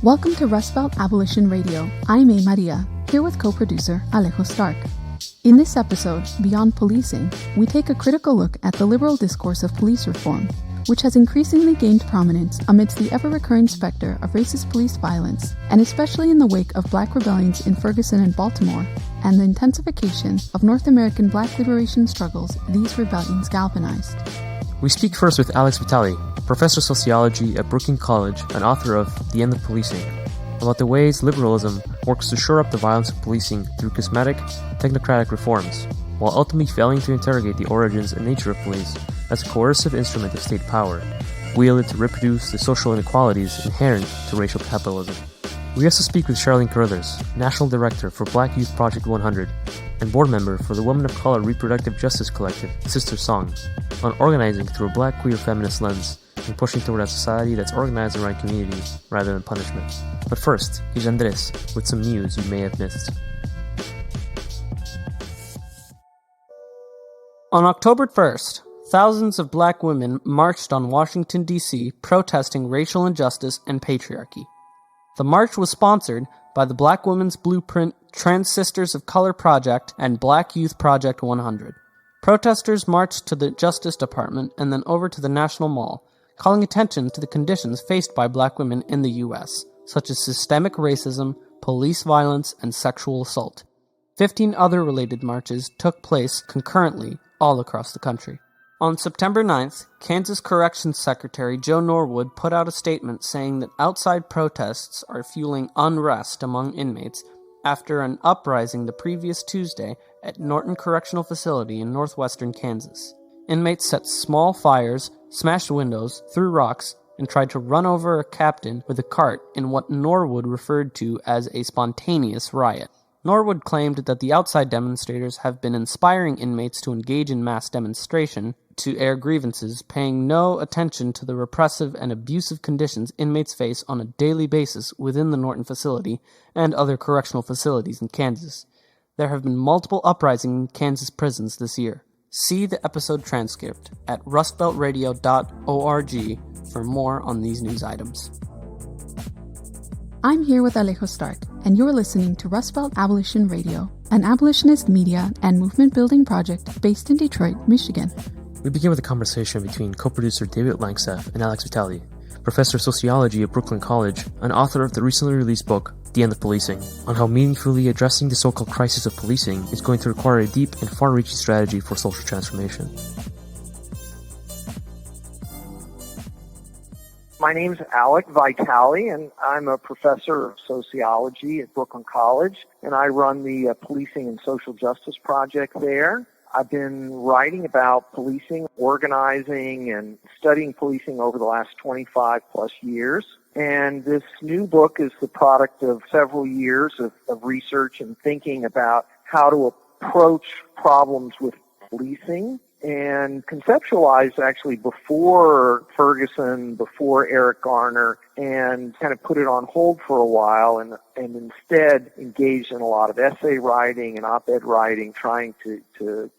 Welcome to Rustbelt Abolition Radio. I'm A. Maria, here with co-producer Alejo Stark. In this episode, Beyond Policing, we take a critical look at the liberal discourse of police reform, which has increasingly gained prominence amidst the ever-recurring specter of racist police violence, and especially in the wake of Black rebellions in Ferguson and Baltimore, and the intensification of North American Black liberation struggles these rebellions galvanized. We speak first with Alex Vitale, professor of sociology at Brooklyn College and author of The End of Policing, about the ways liberalism works to shore up the violence of policing through cosmetic, technocratic reforms, while ultimately failing to interrogate the origins and nature of police as a coercive instrument of state power, wielded to reproduce the social inequalities inherent to racial capitalism. We also speak with Charlene Carruthers, National Director for Black Youth Project 100 and board member for the Women of Color Reproductive Justice Collective, SisterSong, on organizing through a Black queer feminist lens and pushing toward a society that's organized around community rather than punishment. But first, here's Andres with some news you may have missed. On October 1st, thousands of Black women marched on Washington, D.C., protesting racial injustice and patriarchy. The march was sponsored by the Black Women's Blueprint, Trans Sisters of Color Project, and Black Youth Project 100. Protesters marched to the Justice Department and then over to the National Mall, calling attention to the conditions faced by Black women in the U.S., such as systemic racism, police violence, and sexual assault. 15 other related marches took place concurrently all across the country. On September 9th, Kansas Corrections Secretary Joe Norwood put out a statement saying that outside protests are fueling unrest among inmates after an uprising the previous Tuesday at Norton Correctional Facility in northwestern Kansas. Inmates set small fires, smashed windows, threw rocks, and tried to run over a captain with a cart in what Norwood referred to as a spontaneous riot. Norwood claimed that the outside demonstrators have been inspiring inmates to engage in mass demonstration, to air grievances, paying no attention to the repressive and abusive conditions inmates face on a daily basis within the Norton facility and other correctional facilities in Kansas. There have been multiple uprisings in Kansas prisons this year. See the episode transcript at rustbeltradio.org for more on these news items. I'm here with Alejo Stark, and you're listening to Rustbelt Abolition Radio, an abolitionist media and movement-building project based in Detroit, Michigan. We begin with a conversation between co-producer David Langstaff and Alex Vitale, professor of sociology at Brooklyn College and author of the recently released book, The End of Policing, on how meaningfully addressing the so-called crisis of policing is going to require a deep and far-reaching strategy for social transformation. My name's Alec Vitale, and I'm a professor of sociology at Brooklyn College, and I run the Policing and Social Justice Project there. I've been writing about policing, organizing, and studying policing over the last 25 plus years. And this new book is the product of several years of research and thinking about how to approach problems with policing, and conceptualized actually before Ferguson, before Eric Garner, and kind of put it on hold for a while and instead engaged in a lot of essay writing and op-ed writing, trying to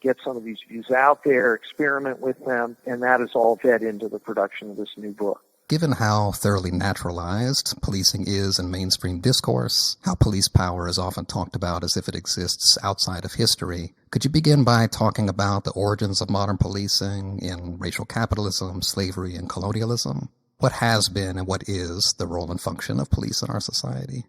get some of these views out there, experiment with them, and that has all fed into the production of this new book. Given how thoroughly naturalized policing is in mainstream discourse, how police power is often talked about as if it exists outside of history, could you begin by talking about the origins of modern policing in racial capitalism, slavery, and colonialism? What has been and what is the role and function of police in our society?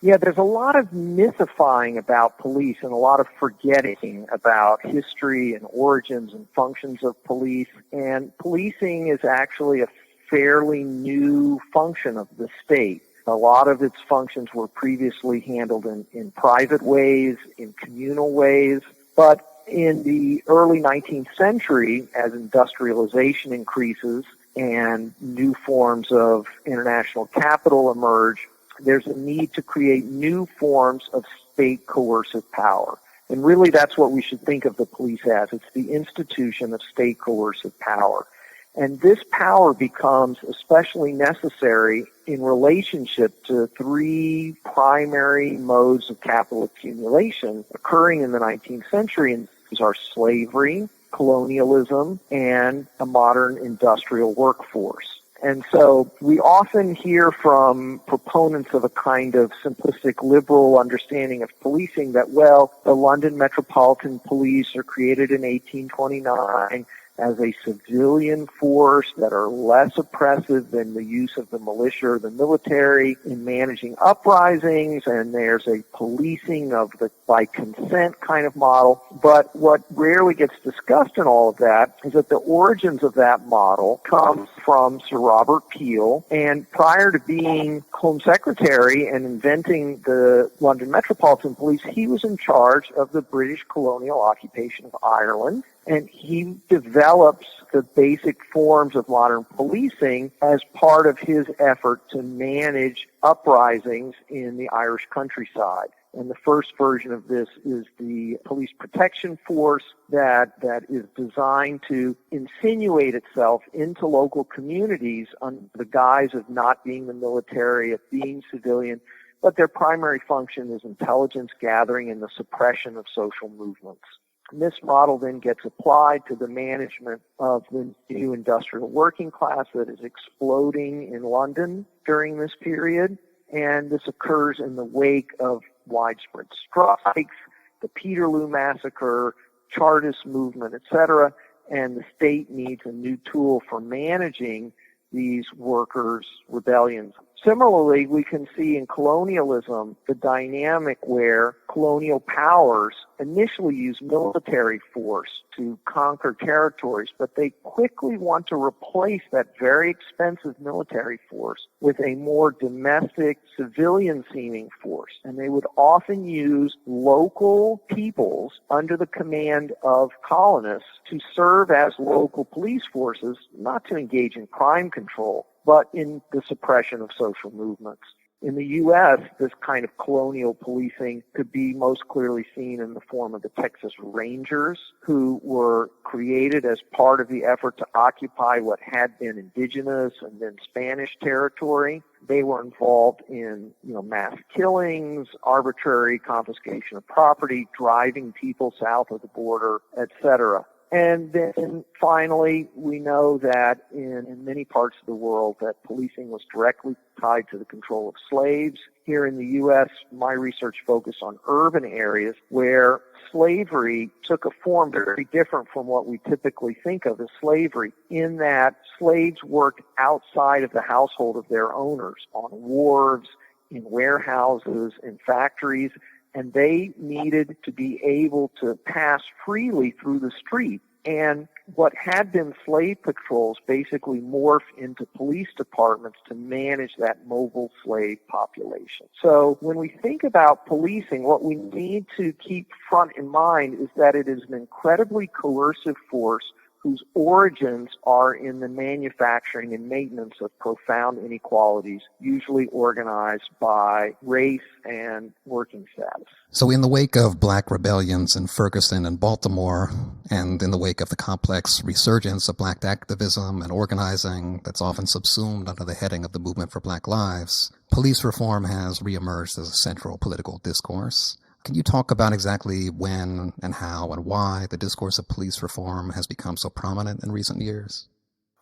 Yeah, there's a lot of mythifying about police and a lot of forgetting about history and origins and functions of police. And policing is actually a fairly new function of the state. A lot of its functions were previously handled in private ways, in communal ways, but in the early 19th century, as industrialization increases and new forms of international capital emerge, there's a need to create new forms of state coercive power. And really that's what we should think of the police as. It's the institution of state coercive power. And this power becomes especially necessary in relationship to three primary modes of capital accumulation occurring in the 19th century. And these are slavery, colonialism, and a modern industrial workforce. And so we often hear from proponents of a kind of simplistic liberal understanding of policing that, well, the London Metropolitan Police are created in 1829 as a civilian force that are less oppressive than the use of the militia or the military in managing uprisings, and there's a policing of the by consent kind of model. But what rarely gets discussed in all of that is that the origins of that model come from Sir Robert Peel, and prior to being Home Secretary and inventing the London Metropolitan Police, he was in charge of the British colonial occupation of Ireland. And he develops the basic forms of modern policing as part of his effort to manage uprisings in the Irish countryside. And the first version of this is the police protection force that is designed to insinuate itself into local communities under the guise of not being the military, of being civilian, but their primary function is intelligence gathering and the suppression of social movements. And this model then gets applied to the management of the new industrial working class that is exploding in London during this period. And this occurs in the wake of widespread strikes, the Peterloo Massacre, Chartist movement, etc. And the state needs a new tool for managing these workers' rebellions. Similarly, we can see in colonialism the dynamic where colonial powers initially use military force to conquer territories, but they quickly want to replace that very expensive military force with a more domestic, civilian-seeming force. And they would often use local peoples under the command of colonists to serve as local police forces, not to engage in crime control, but in the suppression of social movements. In the U.S., this kind of colonial policing could be most clearly seen in the form of the Texas Rangers, who were created as part of the effort to occupy what had been indigenous and then Spanish territory. They were involved in, mass killings, arbitrary confiscation of property, driving people south of the border, etc. And then finally, we know that in many parts of the world that policing was directly tied to the control of slaves. Here in the U.S., my research focused on urban areas where slavery took a form very different from what we typically think of as slavery, in that slaves worked outside of the household of their owners, on wharves, in warehouses, in factories, and they needed to be able to pass freely through the street. And what had been slave patrols basically morphed into police departments to manage that mobile slave population. So when we think about policing, what we need to keep front in mind is that it is an incredibly coercive force whose origins are in the manufacturing and maintenance of profound inequalities, usually organized by race and working status. So in the wake of black rebellions in Ferguson and Baltimore, and in the wake of the complex resurgence of black activism and organizing that's often subsumed under the heading of the Movement for Black Lives, police reform has reemerged as a central political discourse. Can you talk about exactly when and how and why the discourse of police reform has become so prominent in recent years?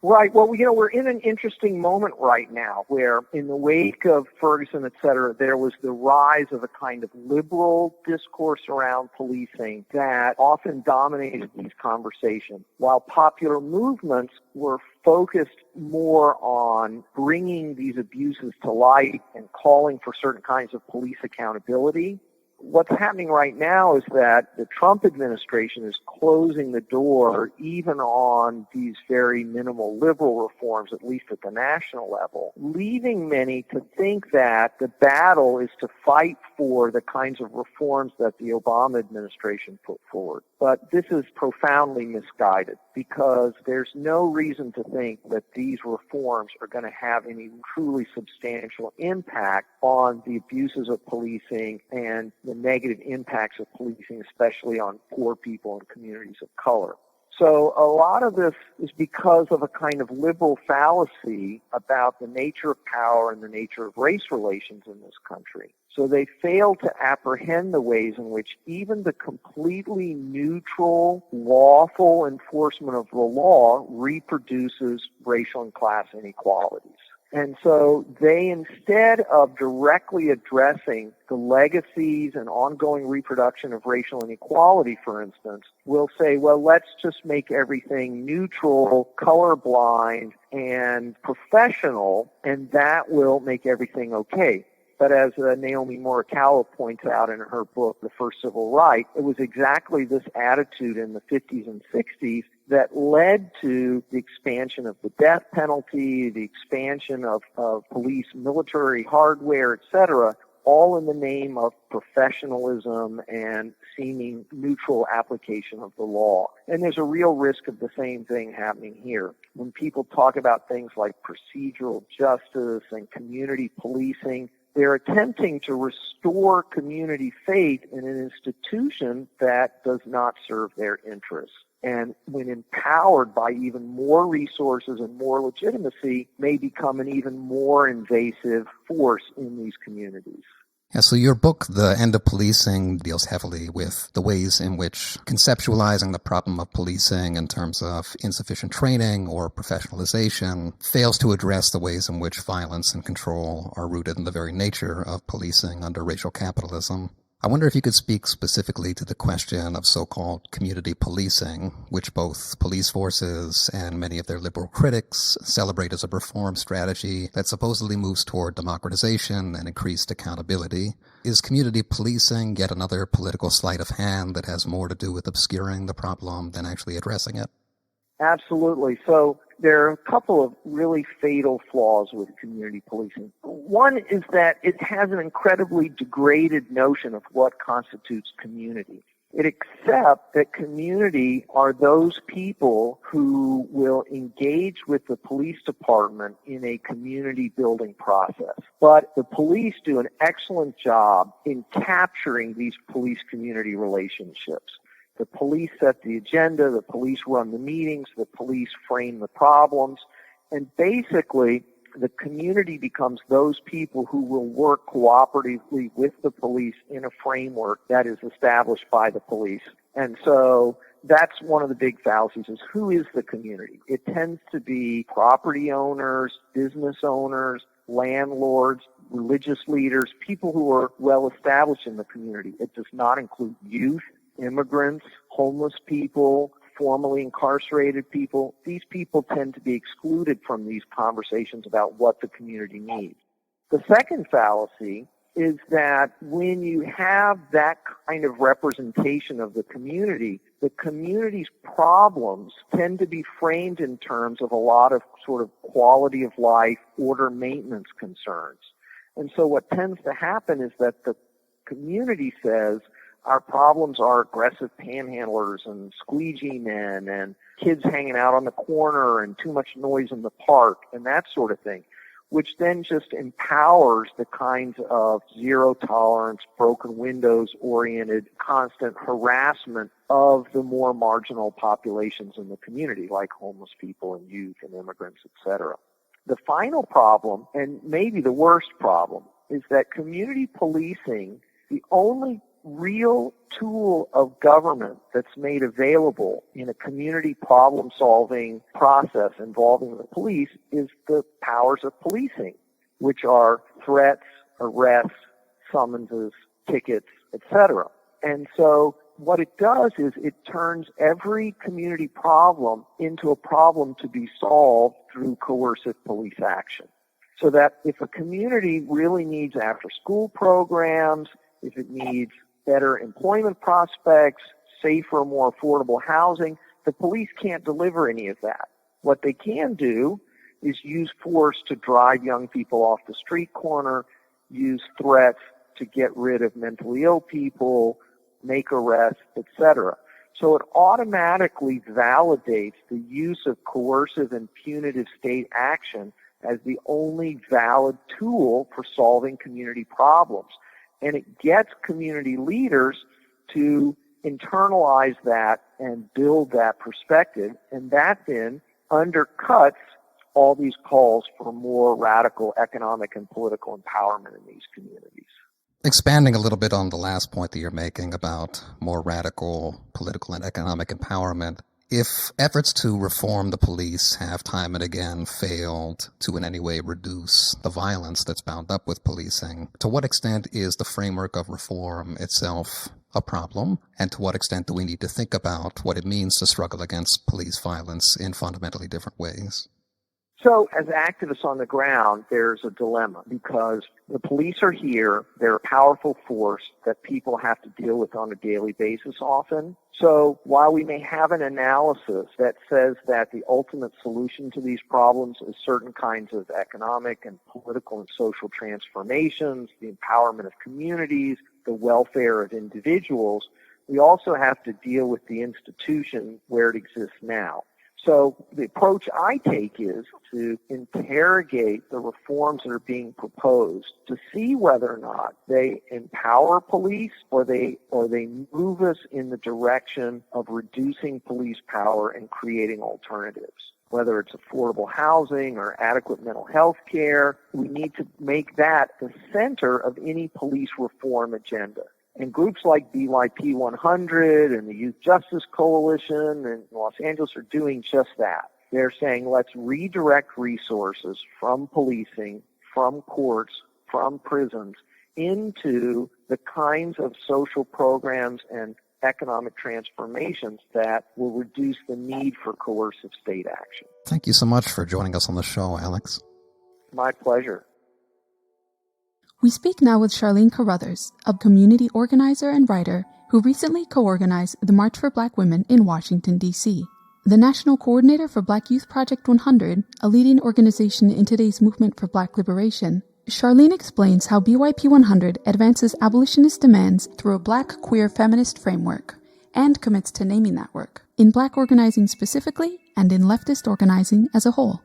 Right. Well, we're in an interesting moment right now where in the wake of Ferguson, et cetera, there was the rise of a kind of liberal discourse around policing that often dominated these conversations, while popular movements were focused more on bringing these abuses to light and calling for certain kinds of police accountability. What's happening right now is that the Trump administration is closing the door even on these very minimal liberal reforms, at least at the national level, leaving many to think that the battle is to fight for the kinds of reforms that the Obama administration put forward. But this is profoundly misguided because there's no reason to think that these reforms are going to have any truly substantial impact on the abuses of policing and the negative impacts of policing, especially on poor people and communities of color. So a lot of this is because of a kind of liberal fallacy about the nature of power and the nature of race relations in this country. So they fail to apprehend the ways in which even the completely neutral, lawful enforcement of the law reproduces racial and class inequalities. And so they, instead of directly addressing the legacies and ongoing reproduction of racial inequality, for instance, will say, well, let's just make everything neutral, colorblind, and professional, and that will make everything okay. But as Naomi Morikawa points out in her book, The First Civil Right, it was exactly this attitude in the 50s and 60s that led to the expansion of the death penalty, the expansion of police military hardware, etc., all in the name of professionalism and seeming neutral application of the law. And there's a real risk of the same thing happening here. When people talk about things like procedural justice and community policing, they're attempting to restore community faith in an institution that does not serve their interests. And when empowered by even more resources and more legitimacy, may become an even more invasive force in these communities. Yeah, so your book, The End of Policing, deals heavily with the ways in which conceptualizing the problem of policing in terms of insufficient training or professionalization fails to address the ways in which violence and control are rooted in the very nature of policing under racial capitalism. I wonder if you could speak specifically to the question of so-called community policing, which both police forces and many of their liberal critics celebrate as a reform strategy that supposedly moves toward democratization and increased accountability. Is community policing yet another political sleight of hand that has more to do with obscuring the problem than actually addressing it? Absolutely. So there are a couple of really fatal flaws with community policing. One is that it has an incredibly degraded notion of what constitutes community. It accepts that community are those people who will engage with the police department in a community building process. But the police do an excellent job in capturing these police-community relationships. The police set the agenda, the police run the meetings, the police frame the problems, and basically the community becomes those people who will work cooperatively with the police in a framework that is established by the police. And so that's one of the big fallacies, is who is the community? It tends to be property owners, business owners, landlords, religious leaders, people who are well established in the community. It does not include youth, immigrants, homeless people, formerly incarcerated people. These people tend to be excluded from these conversations about what the community needs. The second fallacy is that when you have that kind of representation of the community's problems tend to be framed in terms of a lot of sort of quality of life, order maintenance concerns. And so what tends to happen is that the community says, our problems are aggressive panhandlers and squeegee men and kids hanging out on the corner and too much noise in the park and that sort of thing, which then just empowers the kinds of zero tolerance, broken windows oriented, constant harassment of the more marginal populations in the community, like homeless people and youth and immigrants, etc. The final problem, and maybe the worst problem, is that community policing, the only real tool of government that's made available in a community problem-solving process involving the police, is the powers of policing, which are threats, arrests, summonses, tickets, etc. And so what it does is it turns every community problem into a problem to be solved through coercive police action. So that if a community really needs after-school programs, if it needs better employment prospects, safer, more affordable housing, the police can't deliver any of that. What they can do is use force to drive young people off the street corner, use threats to get rid of mentally ill people, make arrests, etc. So it automatically validates the use of coercive and punitive state action as the only valid tool for solving community problems. And it gets community leaders to internalize that and build that perspective, and that then undercuts all these calls for more radical economic and political empowerment in these communities. Expanding a little bit on the last point that you're making about more radical political and economic empowerment, if efforts to reform the police have time and again failed to in any way reduce the violence that's bound up with policing, to what extent is the framework of reform itself a problem? And to what extent do we need to think about what it means to struggle against police violence in fundamentally different ways? So as activists on the ground, there's a dilemma because the police are here. They're a powerful force that people have to deal with on a daily basis often. So while we may have an analysis that says that the ultimate solution to these problems is certain kinds of economic and political and social transformations, the empowerment of communities, the welfare of individuals, we also have to deal with the institution where it exists now. So the approach I take is to interrogate the reforms that are being proposed to see whether or not they empower police or they move us in the direction of reducing police power and creating alternatives. Whether it's affordable housing or adequate mental health care, we need to make that the center of any police reform agenda. And groups like BYP 100 and the Youth Justice Coalition in Los Angeles are doing just that. They're saying let's redirect resources from policing, from courts, from prisons into the kinds of social programs and economic transformations that will reduce the need for coercive state action. Thank you so much for joining us on the show, Alex. My pleasure. We speak now with Charlene Carruthers, a community organizer and writer who recently co-organized the March for Black Women in Washington, D.C. The national coordinator for Black Youth Project 100, a leading organization in today's movement for Black liberation, Charlene explains how BYP 100 advances abolitionist demands through a Black queer feminist framework and commits to naming that work, in Black organizing specifically and in leftist organizing as a whole.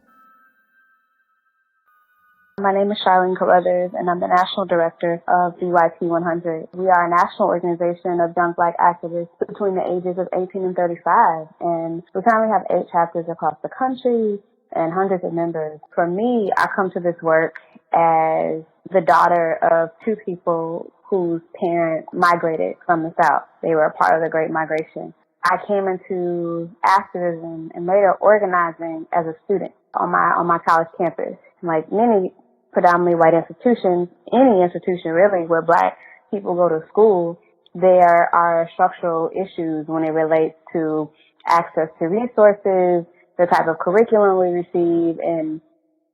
My name is Charlene Carruthers, and I'm the National Director of BYP 100. We are a national organization of young Black activists between the ages of 18 and 35, and we currently have 8 chapters across the country and hundreds of members. For me, I come to this work as the daughter of 2 people whose parents migrated from the South. They were a part of the Great Migration. I came into activism and later organizing as a student on my college campus. Like many predominantly white institutions, any institution really where Black people go to school, there are structural issues when it relates to access to resources, the type of curriculum we receive, and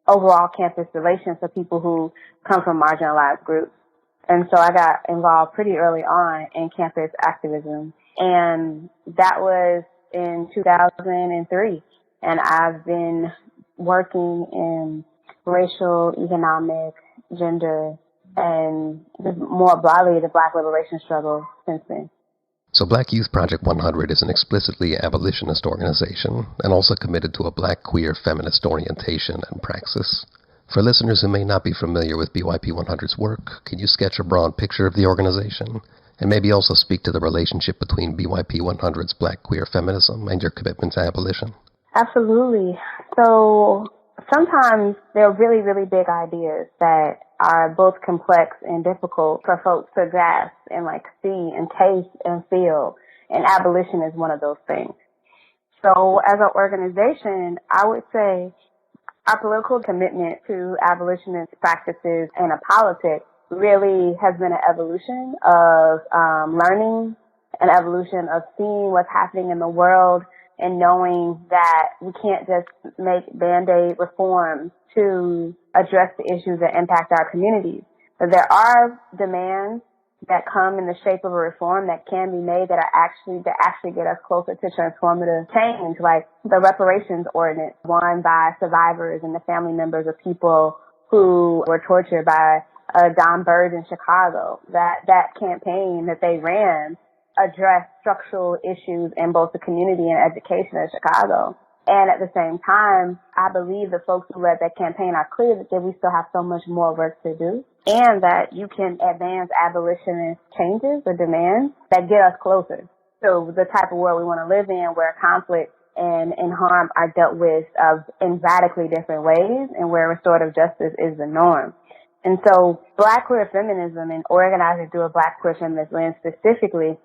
overall campus relations for people who come from marginalized groups. And so I got involved pretty early on in campus activism, and that was in 2003. And I've been working in racial, economic, gender, and more broadly the Black liberation struggle since then. So Black Youth Project 100 is an explicitly abolitionist organization and also committed to a Black queer feminist orientation and praxis. For listeners who may not be familiar with BYP 100's work, can you sketch a broad picture of the organization and maybe also speak to the relationship between BYP 100's Black queer feminism and your commitment to abolition? Absolutely. So sometimes there are really, really big ideas that are both complex and difficult for folks to grasp and see and taste and feel. And abolition is one of those things. So as an organization, I would say our political commitment to abolitionist practices and a politics really has been an evolution of learning, an evolution of seeing what's happening in the world, and knowing that we can't just make Band-Aid reforms to address the issues that impact our communities. But there are demands that come in the shape of a reform that can be made that actually get us closer to transformative change, like the reparations ordinance won by survivors and the family members of people who were tortured by Don Bird in Chicago. That campaign that they ran address structural issues in both the community and education in Chicago. And at the same time, I believe the folks who led that campaign are clear that we still have so much more work to do, and that you can advance abolitionist changes or demands that get us closer. So the type of world we want to live in, where conflict and harm are dealt with in radically different ways, and where restorative justice is the norm. And so Black queer feminism and organizing through a Black queer feminist lens specifically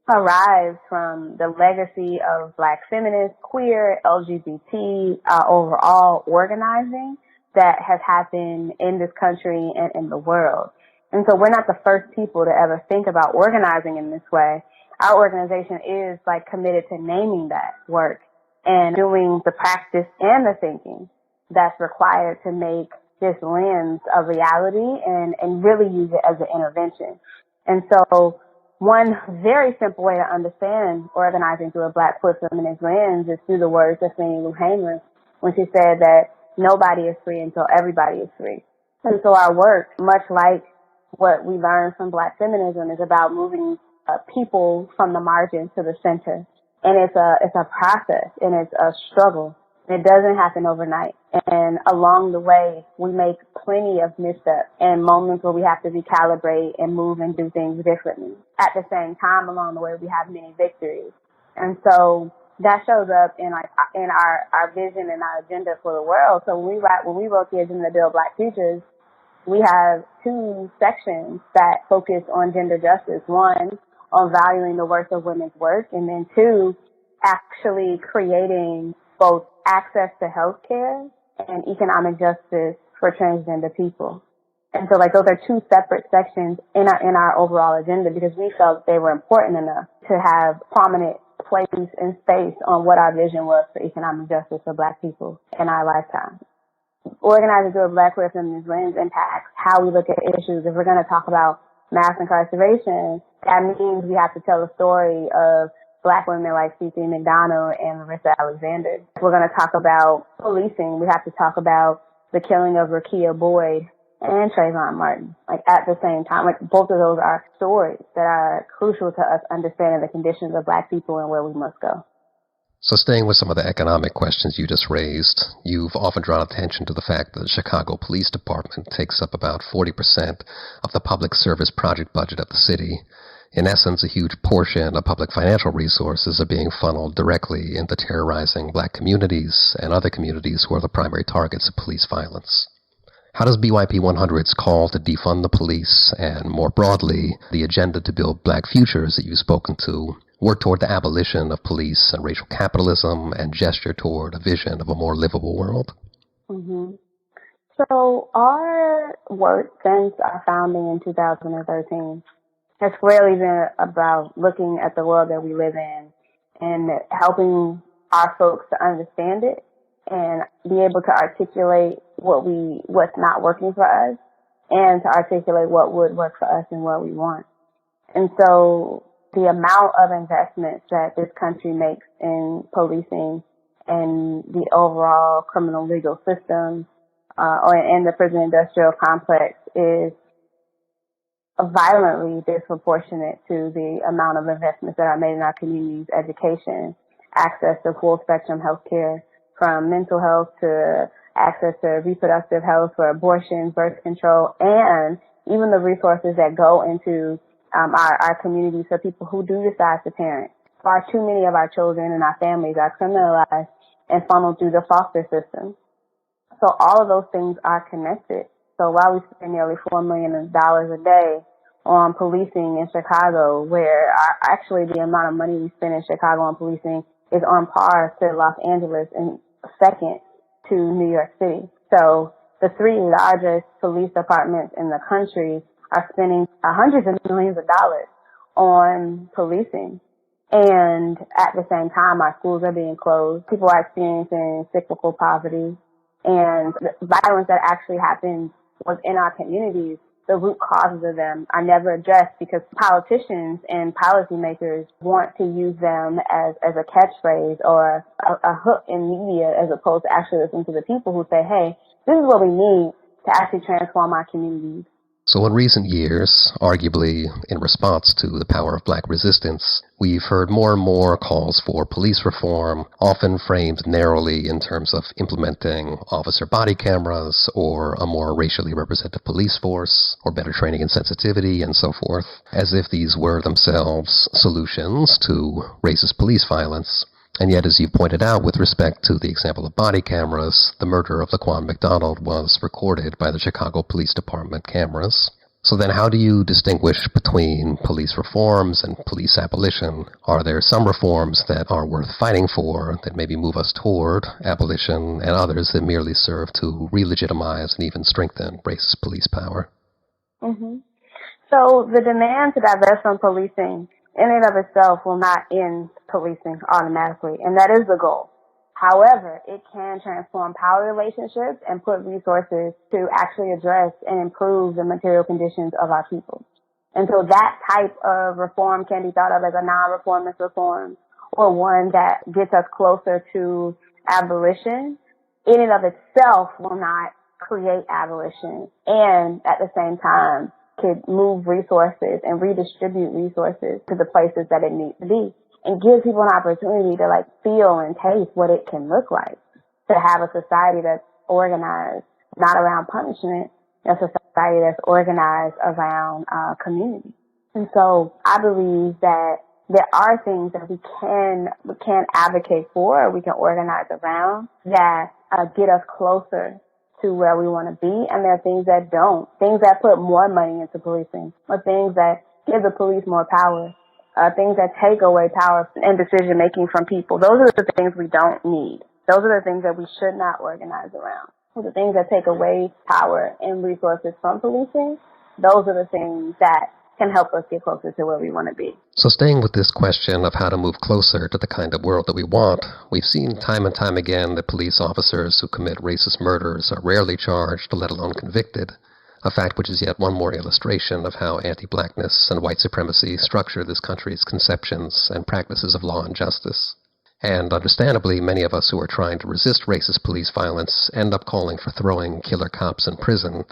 arrives from the legacy of Black feminist, queer, LGBT, overall organizing that has happened in this country and in the world. And so we're not the first people to ever think about organizing in this way. Our organization is like committed to naming that work and doing the practice and the thinking that's required to make this lens a reality and really use it as an intervention. And so one very simple way to understand organizing through a Black queer feminist lens is through the words of Fannie Lou Hamer when she said that nobody is free until everybody is free. And so our work, much like what we learned from Black feminism, is about moving people from the margins to the center. And it's a process and it's a struggle. It doesn't happen overnight. And along the way, we make plenty of missteps and moments where we have to recalibrate and move and do things differently. At the same time, along the way, we have many victories. And so that shows up in our vision and our agenda for the world. So when we wrote the Agenda to Build Black Futures, we have two sections that focus on gender justice. One, on valuing the worth of women's work, and then two, actually creating both access to health care and economic justice for transgender people. And so those are two separate sections in our overall agenda because we felt they were important enough to have prominent place and space on what our vision was for economic justice for Black people in our lifetime. Organizing through a Black queer feminist lens impacts how we look at issues. If we're going to talk about mass incarceration, that means we have to tell the story of Black women like C.C. McDonald and Larissa Alexander. If we're going to talk about policing, we have to talk about the killing of Rekia Boyd and Trayvon Martin, at the same time. Both of those are stories that are crucial to us understanding the conditions of Black people and where we must go. So staying with some of the economic questions you just raised, you've often drawn attention to the fact that the Chicago Police Department takes up about 40% of the public service project budget of the city. In essence, a huge portion of public financial resources are being funneled directly into terrorizing Black communities and other communities who are the primary targets of police violence. How does BYP 100's call to defund the police and, more broadly, the agenda to build Black futures that you've spoken to work toward the abolition of police and racial capitalism and gesture toward a vision of a more livable world? Mm-hmm. So our work since our founding in 2013 has really been about looking at the world that we live in and helping our folks to understand it and be able to articulate what's not working for us and to articulate what would work for us and what we want. And so the amount of investments that this country makes in policing and the overall criminal legal system or in the prison industrial complex is violently disproportionate to the amount of investments that are made in our communities, education, access to full spectrum health care, from mental health to access to reproductive health for abortion, birth control, and even the resources that go into our communities for people who do decide to parent. Far too many of our children and our families are criminalized and funneled through the foster system. So all of those things are connected. So while we spend nearly $4 million a day on policing in Chicago, where actually the amount of money we spend in Chicago on policing is on par to Los Angeles and second to New York City. So the three largest police departments in the country are spending hundreds of millions of dollars on policing. And at the same time, our schools are being closed. People are experiencing cyclical poverty. And the violence that actually happens within our communities, the root causes of them are never addressed because politicians and policymakers want to use them as a catchphrase or a hook in media as opposed to actually listening to the people who say, hey, this is what we need to actually transform our communities. So in recent years, arguably in response to the power of black resistance, we've heard more and more calls for police reform, often framed narrowly in terms of implementing officer body cameras or a more racially representative police force, or better training and sensitivity, and so forth, as if these were themselves solutions to racist police violence. And yet, as you pointed out, with respect to the example of body cameras, the murder of Laquan McDonald was recorded by the Chicago Police Department cameras. So then how do you distinguish between police reforms and police abolition? Are there some reforms that are worth fighting for, that maybe move us toward abolition, and others that merely serve to re-legitimize and even strengthen racist police power? Mm-hmm. So the demand to divest from policing in and of itself will not end policing automatically, and that is the goal. However, it can transform power relationships and put resources to actually address and improve the material conditions of our people. And so that type of reform can be thought of as a non-reformist reform, or one that gets us closer to abolition. In and of itself will not create abolition, and at the same time could move resources and redistribute resources to the places that it needs to be, and give people an opportunity to feel and taste what it can look like to have a society that's organized not around punishment, a society that's organized around community. And so I believe that there are things that we can advocate for, or we can organize around, that get us closer to where we want to be, and there are things that don't. Things that put more money into policing, or things that give the police more power, things that take away power and decision making from people. Those are the things we don't need. Those are the things that we should not organize around. So the things that take away power and resources from policing, those are the things that can help us get closer to where we want to be. So staying with this question of how to move closer to the kind of world that we want, we've seen time and time again that police officers who commit racist murders are rarely charged, let alone convicted, a fact which is yet one more illustration of how anti-blackness and white supremacy structure this country's conceptions and practices of law and justice. And understandably, many of us who are trying to resist racist police violence end up calling for throwing killer cops in prison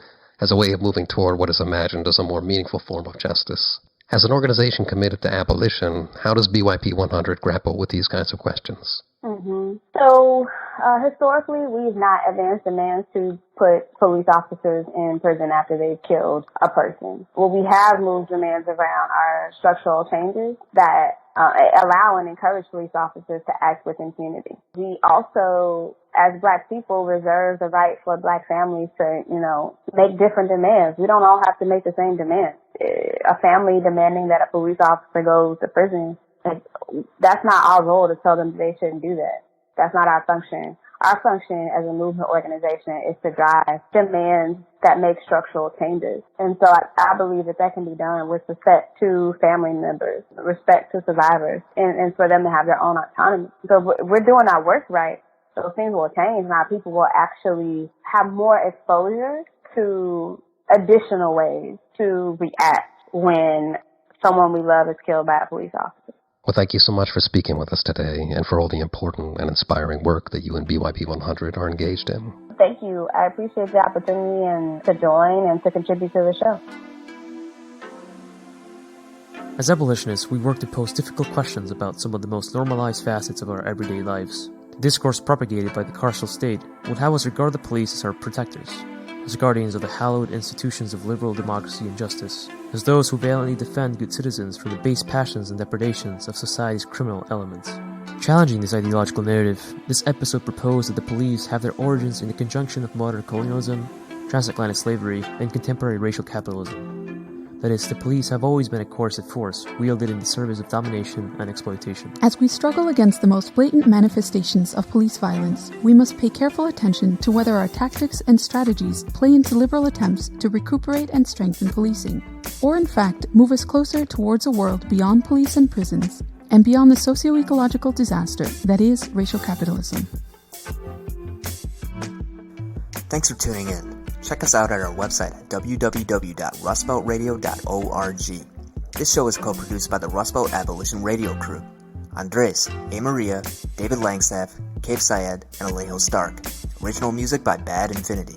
as a way of moving toward what is imagined as a more meaningful form of justice. As an organization committed to abolition, how does BYP 100 grapple with these kinds of questions? Mm-hmm. So, historically, we've not advanced demands to put police officers in prison after they've killed a person. What we have moved demands around are structural changes that allow and encourage police officers to act with impunity. We also, as Black people, reserve the right for Black families to, make different demands. We don't all have to make the same demands. A family demanding that a police officer goes to prison, that's not our role to tell them they shouldn't do that. That's not our function. Our function as a movement organization is to drive demands that make structural changes. And so I believe that can be done with respect to family members, respect to survivors, and for them to have their own autonomy. So we're doing our work right. So things will change, and our people will actually have more exposure to additional ways to react when someone we love is killed by a police officer. Well, thank you so much for speaking with us today and for all the important and inspiring work that you and BYP 100 are engaged in. Thank you. I appreciate the opportunity and to join and to contribute to the show. As abolitionists, we work to pose difficult questions about some of the most normalized facets of our everyday lives. The discourse propagated by the carceral state would have us regard the police as our protectors, as guardians of the hallowed institutions of liberal democracy and justice, as those who valiantly defend good citizens from the base passions and depredations of society's criminal elements. Challenging this ideological narrative, this episode proposed that the police have their origins in the conjunction of modern colonialism, transatlantic slavery, and contemporary racial capitalism. That is, the police have always been a coercive force, wielded in the service of domination and exploitation. As we struggle against the most blatant manifestations of police violence, we must pay careful attention to whether our tactics and strategies play into liberal attempts to recuperate and strengthen policing, or in fact move us closer towards a world beyond police and prisons, and beyond the socio-ecological disaster that is racial capitalism. Thanks for tuning in. Check us out at our website at www.rustbeltradio.org. This show is co-produced by the Rustbelt Abolition Radio crew. Andres, A. Maria, David Langstaff, Cape Syed, and Alejo Stark. Original music by Bad Infinity.